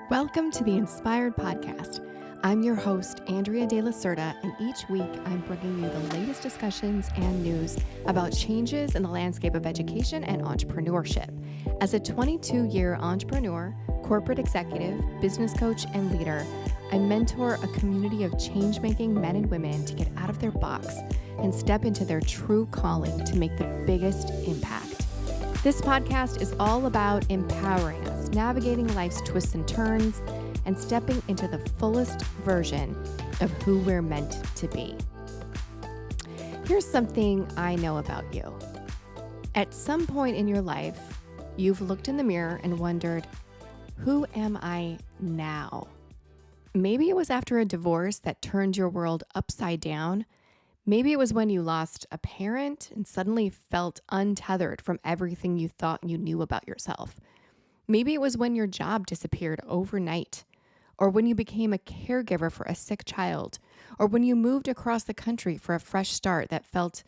Welcome to the Inspired Podcast. I'm your host, Andrea De La Cerda, and each week I'm bringing you the latest discussions and news about changes in the landscape of education and entrepreneurship. As a 22-year entrepreneur, corporate executive, business coach, and leader, I mentor a community of change-making men and women to get out of their box and step into their true calling to make the biggest impact. This podcast is all about empowering us, navigating life's twists and turns, and stepping into the fullest version of who we're meant to be. Here's something I know about you. At some point in your life, you've looked in the mirror and wondered, who am I now? Maybe it was after a divorce that turned your world upside down. Maybe it was when you lost a parent and suddenly felt untethered from everything you thought you knew about yourself. Maybe it was when your job disappeared overnight, or when you became a caregiver for a sick child, or when you moved across the country for a fresh start that felt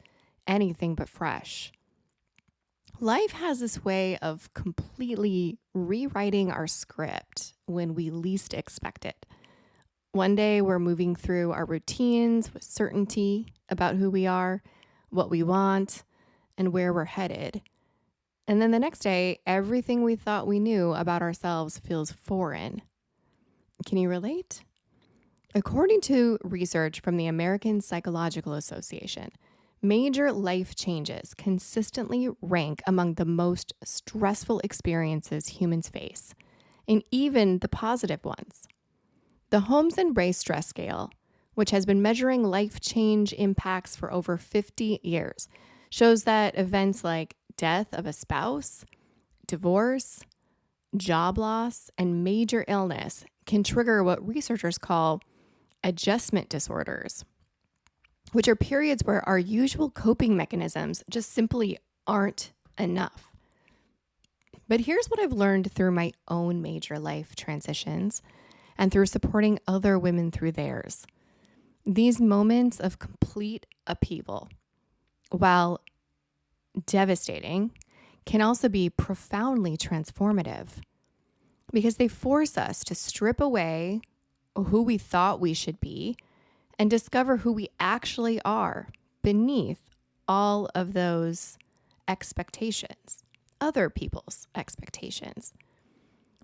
anything but fresh. Life has this way of completely rewriting our script when we least expect it. One day we're moving through our routines with certainty about who we are, what we want, and where we're headed. And then the next day, everything we thought we knew about ourselves feels foreign. Can you relate? According to research from the American Psychological Association, major life changes consistently rank among the most stressful experiences humans face, and even the positive ones. The Holmes and Race Stress Scale, which has been measuring life change impacts for over 50 years, shows that events like death of a spouse, divorce, job loss, and major illness can trigger what researchers call adjustment disorders, which are periods where our usual coping mechanisms just simply aren't enough. But here's what I've learned through my own major life transitions and through supporting other women through theirs. These moments of complete upheaval, while devastating, can also be profoundly transformative because they force us to strip away who we thought we should be and discover who we actually are beneath all of those expectations, other people's expectations.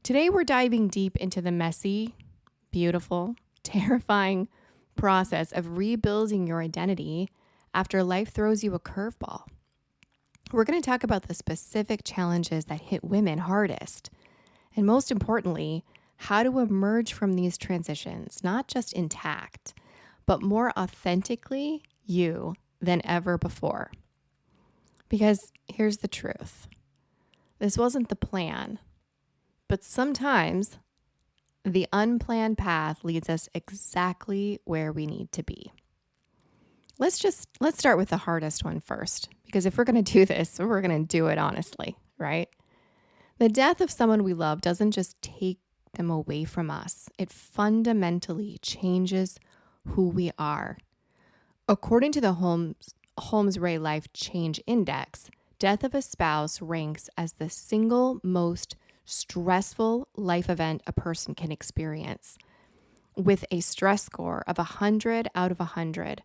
Today, we're diving deep into the messy, beautiful, terrifying process of rebuilding your identity after life throws you a curveball. We're going to talk about the specific challenges that hit women hardest, and most importantly, how to emerge from these transitions, not just intact, but more authentically you than ever before. Because here's the truth. This wasn't the plan. But sometimes the unplanned path leads us exactly where we need to be. Let's start with the hardest one first, because if we're going to do this, we're going to do it honestly, right? The death of someone we love doesn't just take them away from us. It fundamentally changes who we are. According to the Holmes-Ray Life Change Index, death of a spouse ranks as the single most stressful life event a person can experience, with a stress score of 100 out of 100.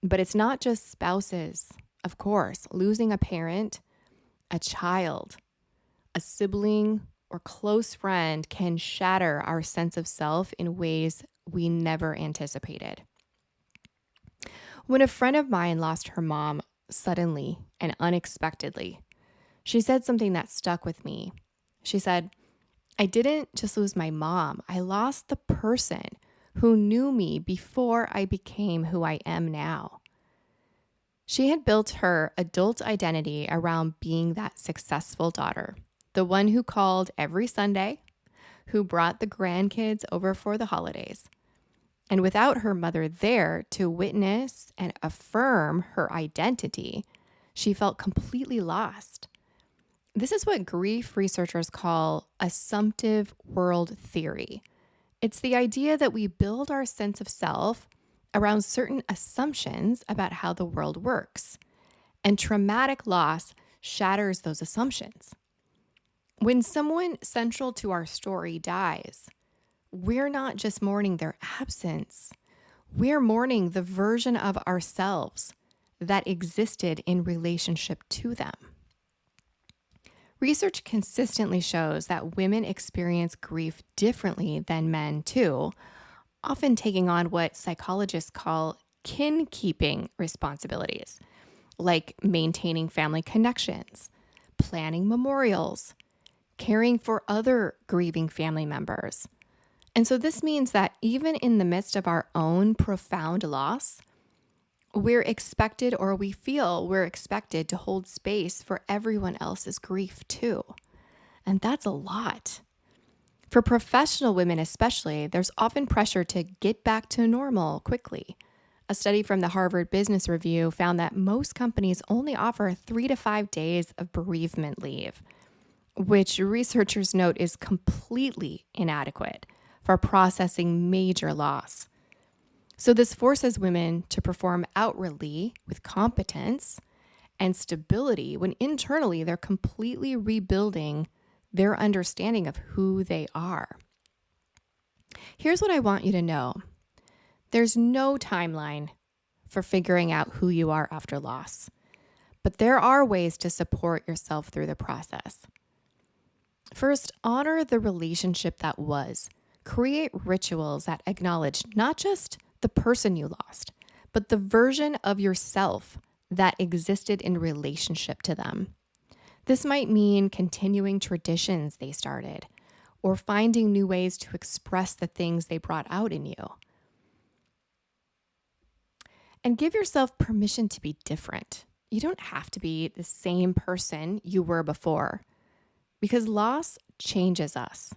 But it's not just spouses. Of course, losing a parent, a child, a sibling, or close friend can shatter our sense of self in ways we never anticipated. When a friend of mine lost her mom suddenly and unexpectedly, she said something that stuck with me. She said, "I didn't just lose my mom. I lost the person who knew me before I became who I am now." She had built her adult identity around being that successful daughter, the one who called every Sunday, who brought the grandkids over for the holidays. And without her mother there to witness and affirm her identity, she felt completely lost. This is what grief researchers call assumptive world theory. It's the idea that we build our sense of self around certain assumptions about how the world works, and traumatic loss shatters those assumptions. When someone central to our story dies, we're not just mourning their absence, we're mourning the version of ourselves that existed in relationship to them. Research consistently shows that women experience grief differently than men too, often taking on what psychologists call kin-keeping responsibilities, like maintaining family connections, planning memorials, caring for other grieving family members. And so this means that even in the midst of our own profound loss, we're expected, or we feel we're expected, to hold space for everyone else's grief too. And that's a lot. For professional women especially, there's often pressure to get back to normal quickly. A study from the Harvard Business Review found that most companies only offer 3 to 5 days of bereavement leave, which researchers note is completely inadequate for processing major loss. So this forces women to perform outwardly with competence and stability when internally they're completely rebuilding their understanding of who they are. Here's what I want you to know. There's no timeline for figuring out who you are after loss, but there are ways to support yourself through the process. First, honor the relationship that was. Create rituals that acknowledge not just the person you lost, but the version of yourself that existed in relationship to them. This might mean continuing traditions they started, or finding new ways to express the things they brought out in you. And give yourself permission to be different. You don't have to be the same person you were before, because loss changes us,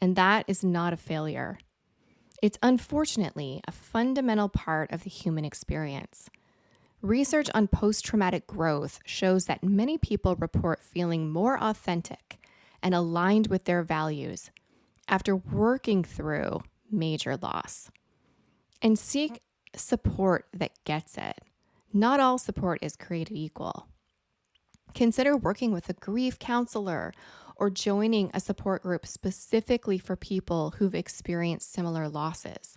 and that is not a failure. It's unfortunately a fundamental part of the human experience. Research on post-traumatic growth shows that many people report feeling more authentic and aligned with their values after working through major loss. And seek support that gets it. Not all support is created equal. Consider working with a grief counselor or joining a support group specifically for people who've experienced similar losses.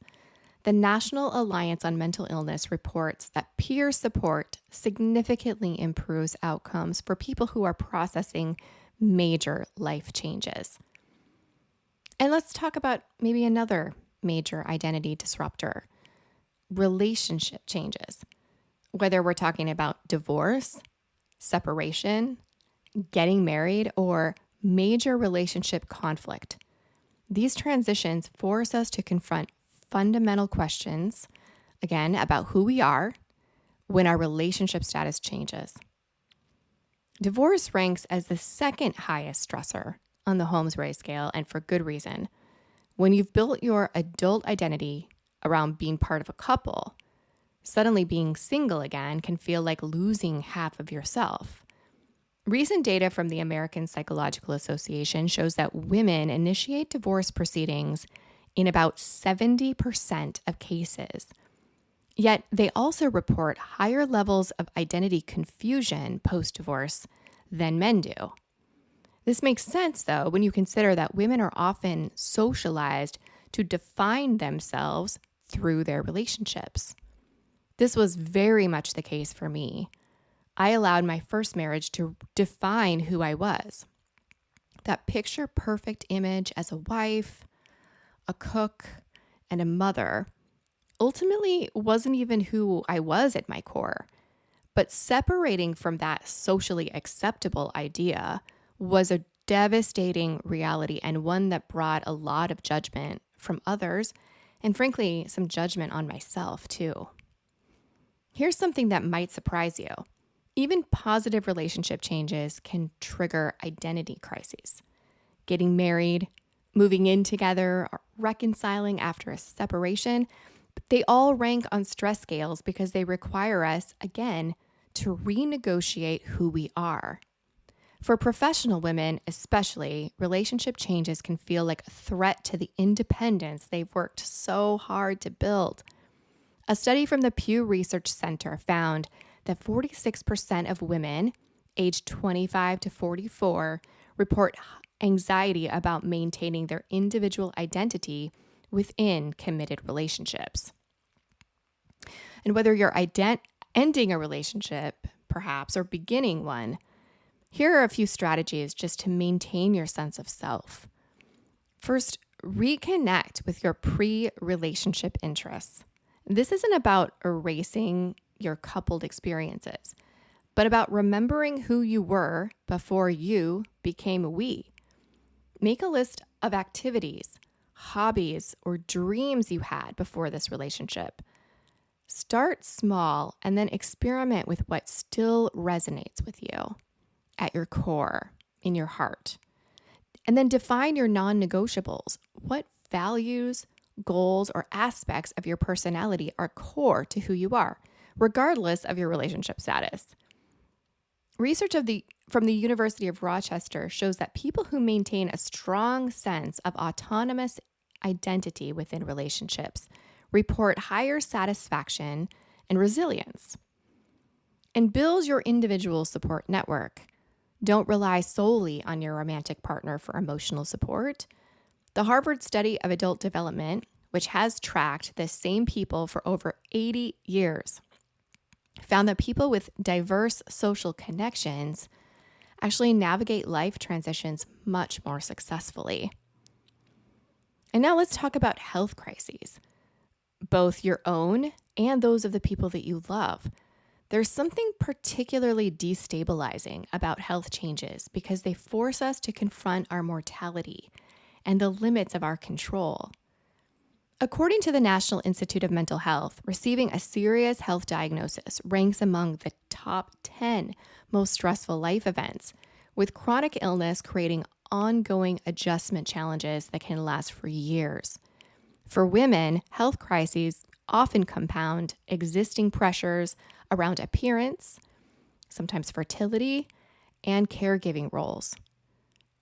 The National Alliance on Mental Illness reports that peer support significantly improves outcomes for people who are processing major life changes. And let's talk about maybe another major identity disruptor, relationship changes. Whether we're talking about divorce, separation, getting married, or major relationship conflict. These transitions force us to confront fundamental questions, again, about who we are when our relationship status changes. Divorce ranks as the second highest stressor on the Holmes-Rahe scale, and for good reason. When you've built your adult identity around being part of a couple, suddenly being single again can feel like losing half of yourself. Recent data from the American Psychological Association shows that women initiate divorce proceedings in about 70% of cases. Yet they also report higher levels of identity confusion post-divorce than men do. This makes sense, though, when you consider that women are often socialized to define themselves through their relationships. This was very much the case for me. I allowed my first marriage to define who I was. That picture-perfect image as a wife, a cook, and a mother ultimately wasn't even who I was at my core. But separating from that socially acceptable idea was a devastating reality, and one that brought a lot of judgment from others, and frankly, some judgment on myself too. Here's something that might surprise you. Even positive relationship changes can trigger identity crises. Getting married, moving in together, or reconciling after a separation, they all rank on stress scales because they require us, again, to renegotiate who we are. For professional women especially, relationship changes can feel like a threat to the independence they've worked so hard to build. A study from the Pew Research Center found that 46% of women aged 25 to 44 report anxiety about maintaining their individual identity within committed relationships. And whether you're ending a relationship, perhaps, or beginning one, here are a few strategies just to maintain your sense of self. First, reconnect with your pre-relationship interests. This isn't about erasing your coupled experiences, but about remembering who you were before you became we. Make a list of activities, hobbies, or dreams you had before this relationship. Start small and then experiment with what still resonates with you at your core, in your heart. And then define your non-negotiables. What values, goals, or aspects of your personality are core to who you are, regardless of your relationship status? Research from the University of Rochester shows that people who maintain a strong sense of autonomous identity within relationships report higher satisfaction and resilience. And build your individual support network. Don't rely solely on your romantic partner for emotional support. The Harvard Study of Adult Development, which has tracked the same people for over 80 years, found that people with diverse social connections actually navigate life transitions much more successfully. And now let's talk about health crises, both your own and those of the people that you love. There's something particularly destabilizing about health changes because they force us to confront our mortality and the limits of our control. According to the National Institute of Mental Health, receiving a serious health diagnosis ranks among the top 10 most stressful life events, with chronic illness creating ongoing adjustment challenges that can last for years. For women, health crises often compound existing pressures around appearance, sometimes fertility, and caregiving roles.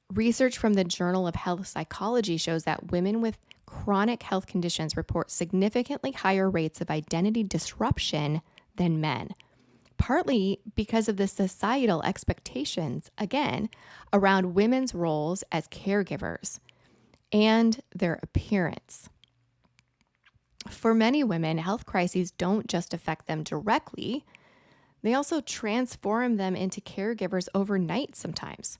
Research from the Journal of Health Psychology shows that women with chronic health conditions report significantly higher rates of identity disruption than men, partly because of the societal expectations, again, around women's roles as caregivers and their appearance. For many women, health crises don't just affect them directly, they also transform them into caregivers overnight sometimes.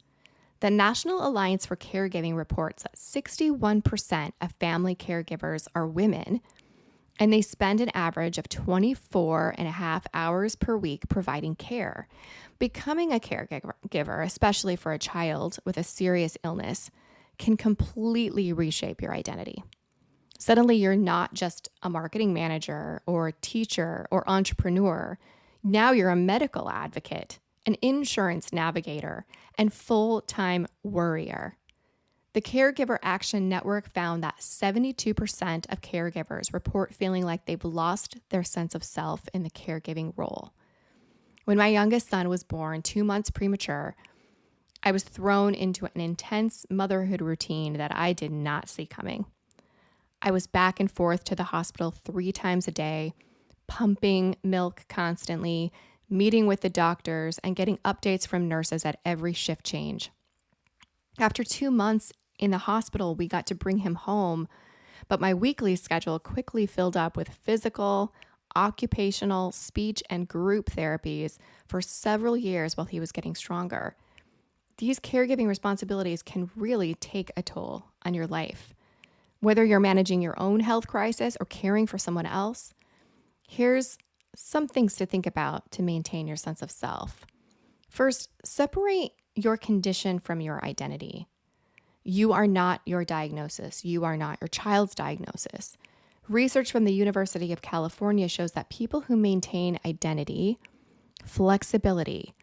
The National Alliance for Caregiving reports that 61% of family caregivers are women, and they spend an average of 24 and a half hours per week providing care. Becoming a caregiver, especially for a child with a serious illness, can completely reshape your identity. Suddenly, you're not just a marketing manager or teacher or entrepreneur. Now you're a medical advocate, an insurance navigator, and full-time worrier. The Caregiver Action Network found that 72% of caregivers report feeling like they've lost their sense of self in the caregiving role. When my youngest son was born 2 months premature, I was thrown into an intense motherhood routine that I did not see coming. I was back and forth to the hospital 3 times a day, pumping milk constantly, meeting with the doctors, and getting updates from nurses at every shift change. After 2 months in the hospital, we got to bring him home, but my weekly schedule quickly filled up with physical, occupational, speech, and group therapies for several years while he was getting stronger. These caregiving responsibilities can really take a toll on your life. Whether you're managing your own health crisis or caring for someone else, here's some things to think about to maintain your sense of self. First, separate your condition from your identity. You are not your diagnosis. You are not your child's diagnosis. Research from the University of California shows that people who maintain identity, flexibility,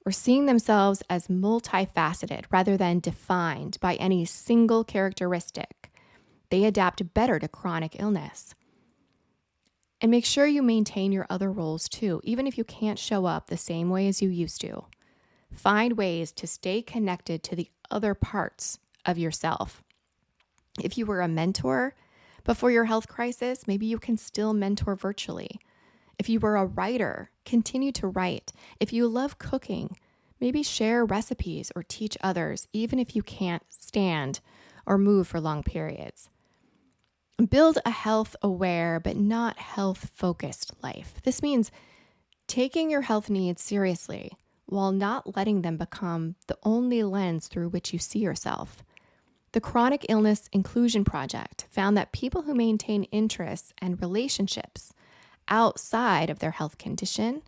or seeing themselves as multifaceted rather than defined by any single characteristic, they adapt better to chronic illness. And make sure you maintain your other roles too, even if you can't show up the same way as you used to. Find ways to stay connected to the other parts of yourself. If you were a mentor before your health crisis, maybe you can still mentor virtually. If you were a writer, continue to write. If you love cooking, Maybe share recipes or teach others, even if you can't stand or move for long periods. Build a health-aware but not health-focused life. This means taking your health needs seriously while not letting them become the only lens through which you see yourself. The Chronic Illness Inclusion Project found that people who maintain interests and relationships outside of their health condition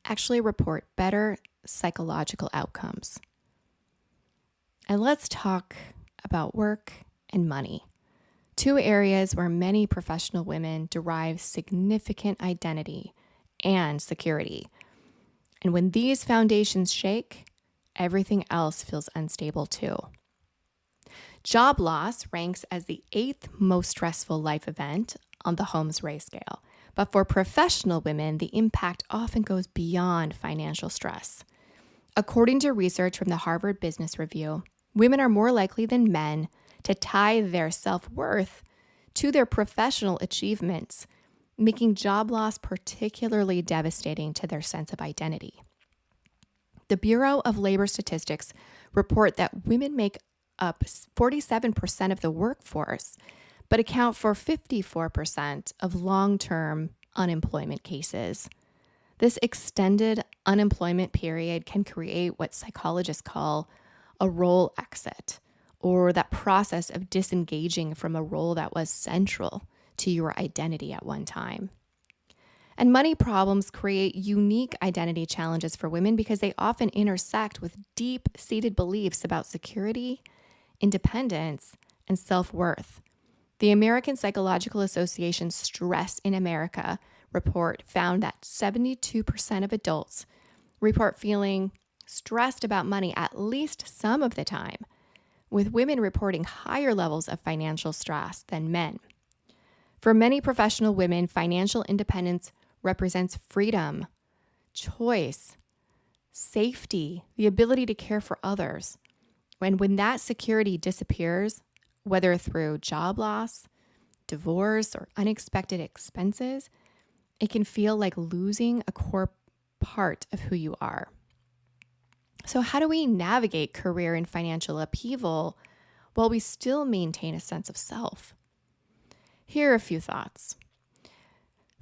actually report better psychological outcomes. And let's talk about work and money, two areas where many professional women derive significant identity and security. And when these foundations shake, everything else feels unstable too. Job loss ranks as the 8th most stressful life event on the Holmes Race scale. But for professional women, the impact often goes beyond financial stress. According to research from the Harvard Business Review, women are more likely than men to tie their self-worth to their professional achievements, making job loss particularly devastating to their sense of identity. The Bureau of Labor Statistics report that women make up 47% of the workforce, but account for 54% of long-term unemployment cases. This extended unemployment period can create what psychologists call a role exit, or that process of disengaging from a role that was central to your identity at one time. And money problems create unique identity challenges for women because they often intersect with deep-seated beliefs about security, independence, and self-worth. The American Psychological Association's Stress in America report found that 72% of adults report feeling stressed about money at least some of the time, with women reporting higher levels of financial stress than men. For many professional women, financial independence represents freedom, choice, safety, the ability to care for others. When that security disappears, whether through job loss, divorce, or unexpected expenses, it can feel like losing a core part of who you are. So how do we navigate career and financial upheaval while we still maintain a sense of self? Here are a few thoughts.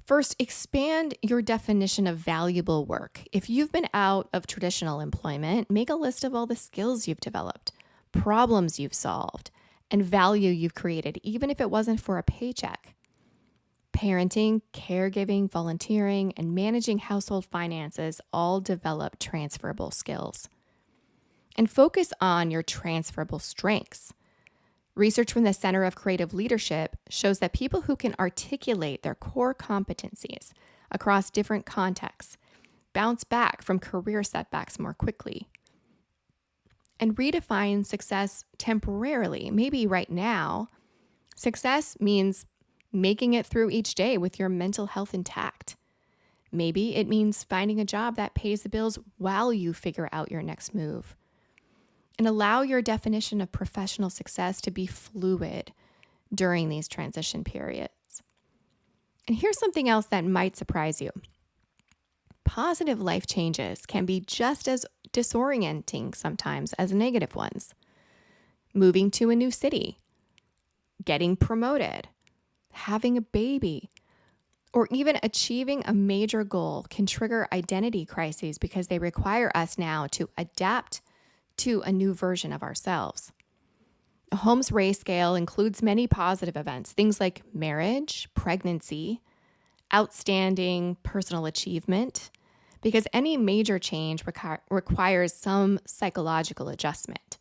First, expand your definition of valuable work. If you've been out of traditional employment, make a list of all the skills you've developed, problems you've solved, and value you've created, even if it wasn't for a paycheck. Parenting, caregiving, volunteering, and managing household finances all develop transferable skills. And focus on your transferable strengths. Research from the Center of Creative Leadership shows that people who can articulate their core competencies across different contexts bounce back from career setbacks more quickly. And redefine success temporarily. Maybe right now, success means making it through each day with your mental health intact. Maybe it means finding a job that pays the bills while you figure out your next move. And allow your definition of professional success to be fluid during these transition periods. And here's something else that might surprise you. Positive life changes can be just as disorienting sometimes as negative ones. Moving to a new city, getting promoted, having a baby, or even achieving a major goal can trigger identity crises because they require us now to adapt to a new version of ourselves. A Holmes Race scale includes many positive events, things like marriage, pregnancy, outstanding personal achievement, because any major change requires some psychological adjustment.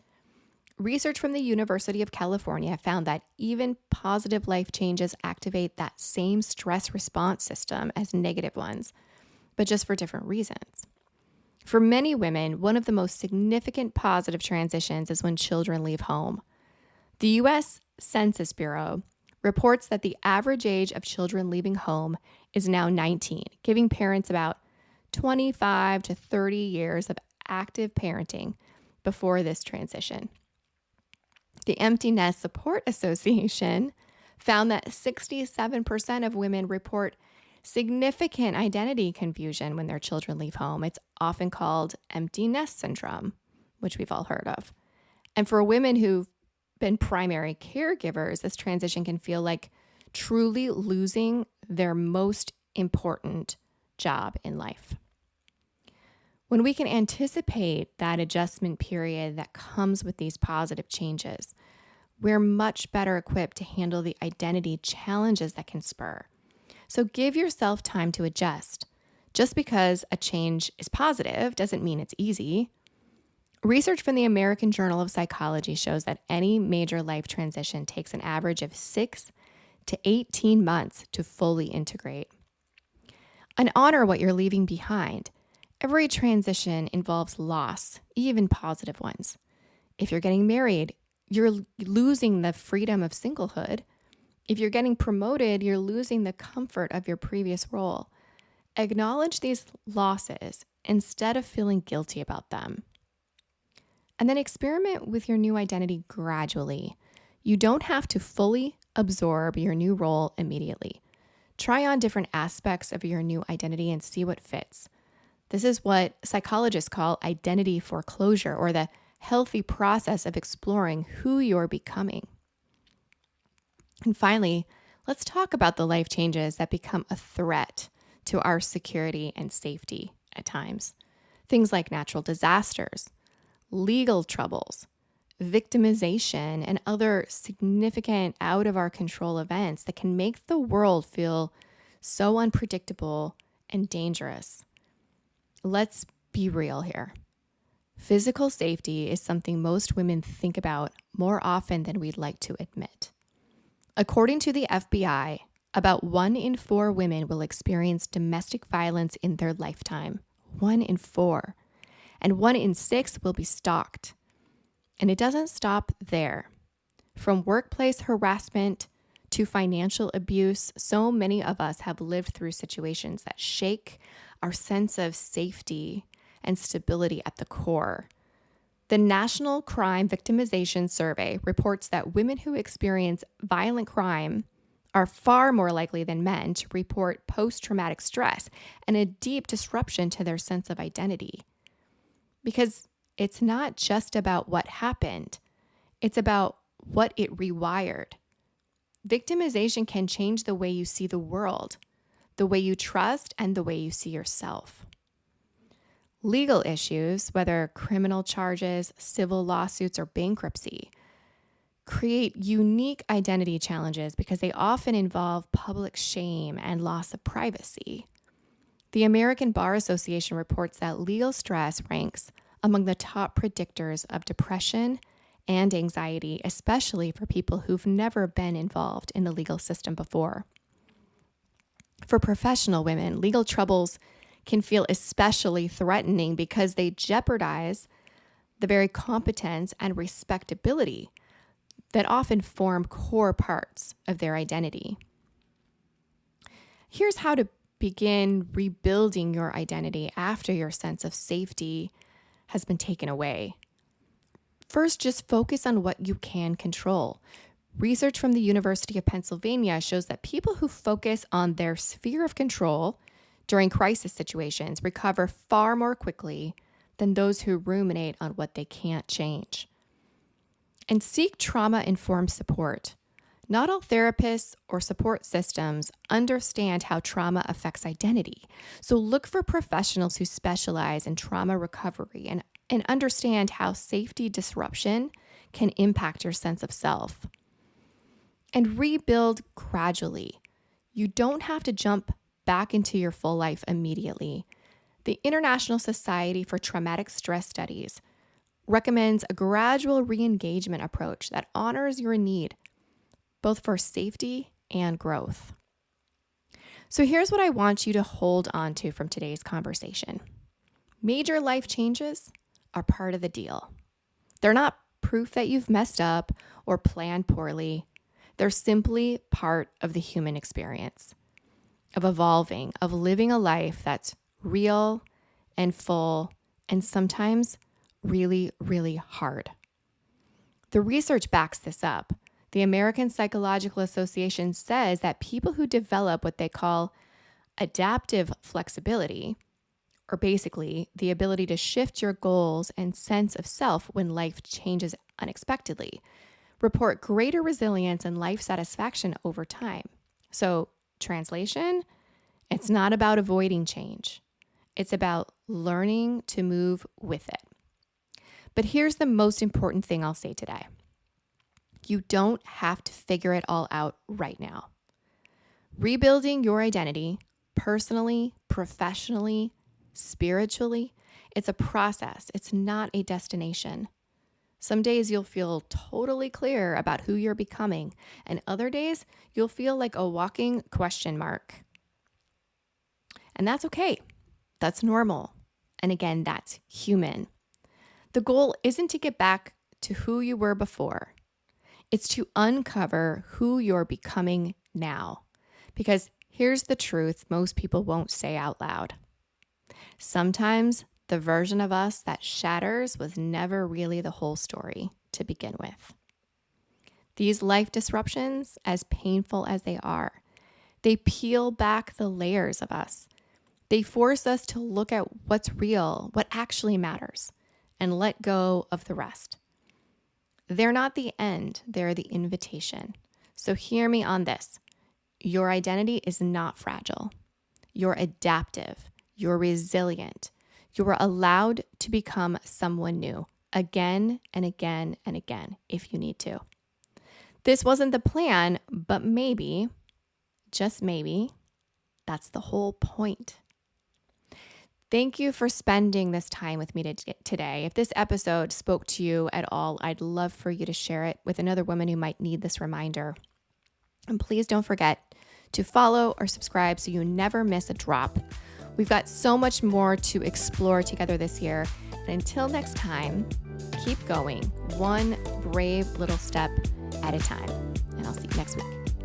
Research from the University of California found that even positive life changes activate that same stress response system as negative ones, but just for different reasons. For many women, one of the most significant positive transitions is when children leave home. The U.S. Census Bureau reports that the average age of children leaving home is now 19, giving parents about 25 to 30 years of active parenting before this transition. The Empty Nest Support Association found that 67% of women report significant identity confusion when their children leave home. It's often called empty nest syndrome, which we've all heard of. And for women who've been primary caregivers, this transition can feel like truly losing their most important job in life. When we can anticipate that adjustment period that comes with these positive changes, we're much better equipped to handle the identity challenges that can spur. So give yourself time to adjust. Just because a change is positive doesn't mean it's easy. Research from the American Journal of Psychology shows that any major life transition takes an average of 6 to 18 months to fully integrate. And honor what you're leaving behind. Every transition involves loss, even positive ones. If you're getting married, you're losing the freedom of singlehood. If you're getting promoted, you're losing the comfort of your previous role. Acknowledge these losses instead of feeling guilty about them. And then experiment with your new identity gradually. You don't have to fully absorb your new role immediately. Try on different aspects of your new identity and see what fits. This is what psychologists call identity foreclosure, or the healthy process of exploring who you're becoming. And finally, let's talk about the life changes that become a threat to our security and safety at times. Things like natural disasters, legal troubles, victimization, and other significant out of our control events that can make the world feel so unpredictable and dangerous. Let's be real here. Physical safety is something most women think about more often than we'd like to admit. According to the FBI, about 1 in 4 women will experience domestic violence in their lifetime. 1 in 4. And 1 in 6 will be stalked. And it doesn't stop there. From workplace harassment to financial abuse, so many of us have lived through situations that shake our sense of safety and stability at the core. The National Crime Victimization Survey reports that women who experience violent crime are far more likely than men to report post-traumatic stress and a deep disruption to their sense of identity. Because it's not just about what happened, it's about what it rewired. Victimization can change the way you see the world, the way you trust, and the way you see yourself. Legal issues, whether criminal charges, civil lawsuits, or bankruptcy, create unique identity challenges because they often involve public shame and loss of privacy. The American Bar Association reports that legal stress ranks among the top predictors of depression and anxiety, especially for people who've never been involved in the legal system before. For professional women, legal troubles can feel especially threatening because they jeopardize the very competence and respectability that often form core parts of their identity. Here's how to begin rebuilding your identity after your sense of safety has been taken away. First, just focus on what you can control. Research from the University of Pennsylvania shows that people who focus on their sphere of control during crisis situations recover far more quickly than those who ruminate on what they can't change. And seek trauma-informed support. Not all therapists or support systems understand how trauma affects identity. So look for professionals who specialize in trauma recovery and understand how safety disruption can impact your sense of self. And rebuild gradually. You don't have to jump back into your full life immediately. The International Society for Traumatic Stress Studies recommends a gradual re-engagement approach that honors your need, both for safety and growth. So here's what I want you to hold on to from today's conversation. Major life changes are part of the deal. They're not proof that you've messed up or planned poorly. They're simply part of the human experience, of evolving, of living a life that's real and full and sometimes really, really hard. The research backs this up. The American Psychological Association says that people who develop what they call Adaptive flexibility, or basically the ability to shift your goals and sense of self when life changes unexpectedly, report greater resilience and life satisfaction over time. So, translation, it's not about avoiding change. It's about learning to move with it. But here's the most important thing I'll say today. You don't have to figure it all out right now. Rebuilding your identity, personally, professionally, spiritually, it's a process. It's not a destination. Some days you'll feel totally clear about who you're becoming, and other days you'll feel like a walking question mark. And that's okay. That's normal. And again, that's human. The goal isn't to get back to who you were before. It's to uncover who you're becoming now. Because here's the truth most people won't say out loud. Sometimes the version of us that shatters was never really the whole story to begin with. These life disruptions, as painful as they are, they peel back the layers of us. They force us to look at what's real, what actually matters, and let go of the rest. They're not the end, they're the invitation. So hear me on this. Your identity is not fragile. You're adaptive. You're resilient. You are allowed to become someone new again and again and again if you need to. This wasn't the plan, but maybe, just maybe, that's the whole point. Thank you for spending this time with me today. If this episode spoke to you at all, I'd love for you to share it with another woman who might need this reminder. And please don't forget to follow or subscribe so you never miss a drop. We've got so much more to explore together this year. And until next time, keep going one brave little step at a time. And I'll see you next week.